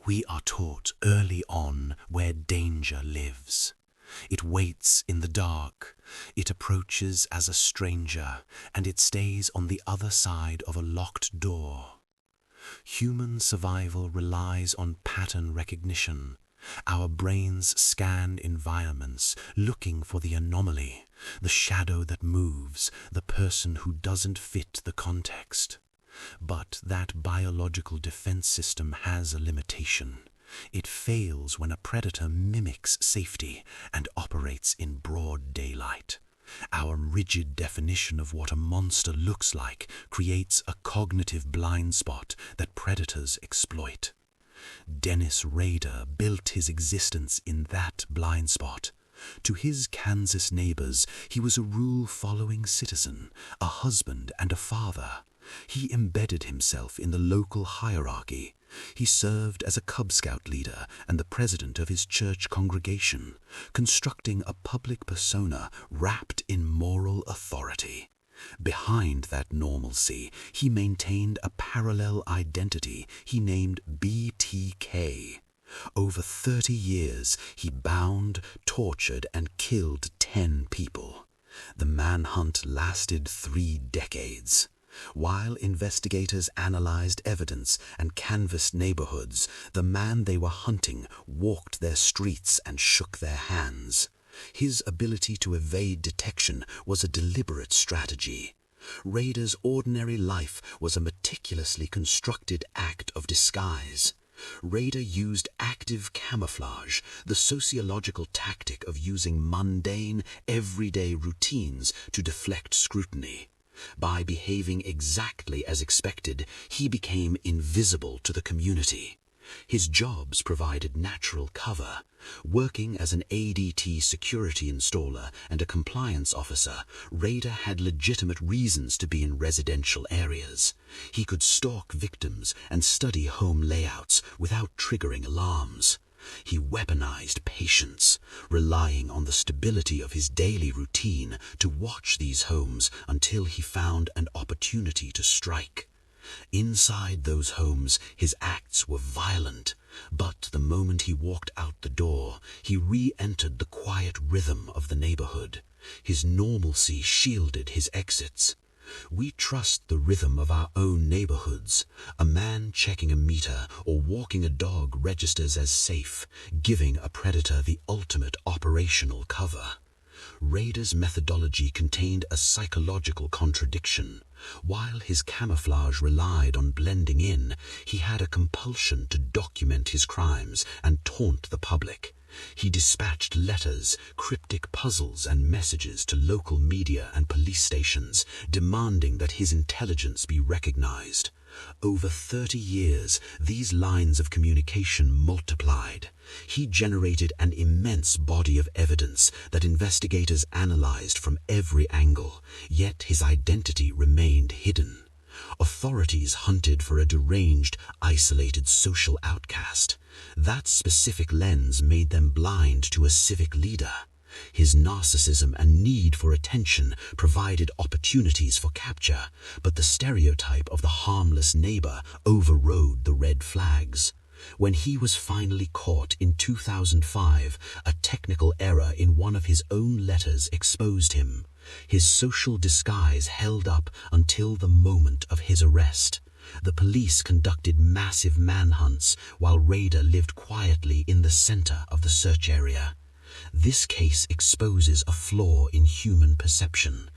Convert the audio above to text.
We are taught early on where danger lives. It waits in the dark, it approaches as a stranger, and it stays on the other side of a locked door. Human survival relies on pattern recognition. Our brains scan environments, looking for the anomaly, the shadow that moves, the person who doesn't fit the context. But that biological defense system has a limitation. It fails when a predator mimics safety and operates in broad daylight. Our rigid definition of what a monster looks like creates a cognitive blind spot that predators exploit. Dennis Rader built his existence in that blind spot. To his Kansas neighbors, he was a rule-following citizen, a husband and a father. He embedded himself in the local hierarchy. He served as a Cub Scout leader and the president of his church congregation, constructing a public persona wrapped in moral authority. Behind that normalcy, he maintained a parallel identity he named BTK. Over 30 years, he bound, tortured, and killed 10 people. The manhunt lasted 3 decades. While investigators analyzed evidence and canvassed neighborhoods, the man they were hunting walked their streets and shook their hands. His ability to evade detection was a deliberate strategy. Rader's ordinary life was a meticulously constructed act of disguise. Rader used active camouflage, the sociological tactic of using mundane, everyday routines to deflect scrutiny. By behaving exactly as expected, he became invisible to the community. His jobs provided natural cover. Working as an ADT security installer and a compliance officer, Rader had legitimate reasons to be in residential areas. He could stalk victims and study home layouts without triggering alarms. He weaponized patience, relying on the stability of his daily routine to watch these homes until he found an opportunity to strike. Inside those homes, his acts were violent, but the moment he walked out the door, he re-entered the quiet rhythm of the neighborhood. His normalcy shielded his exits. We trust the rhythm of our own neighborhoods. A man checking a meter or walking a dog registers as safe, giving a predator the ultimate operational cover. Rader's methodology contained a psychological contradiction. While his camouflage relied on blending in, he had a compulsion to document his crimes and taunt the public. He dispatched letters, cryptic puzzles, and messages to local media and police stations, demanding that his intelligence be recognized. Over 30 years, these lines of communication multiplied. He generated an immense body of evidence that investigators analyzed from every angle, yet his identity remained hidden. Authorities hunted for a deranged, isolated social outcast. That specific lens made them blind to a civic leader. His narcissism and need for attention provided opportunities for capture, but the stereotype of the harmless neighbor overrode the red flags. When he was finally caught in 2005, a technical error in one of his own letters exposed him. His social disguise held up until the moment of his arrest. The police conducted massive manhunts while Rader lived quietly in the center of the search area. This case exposes a flaw in human perception.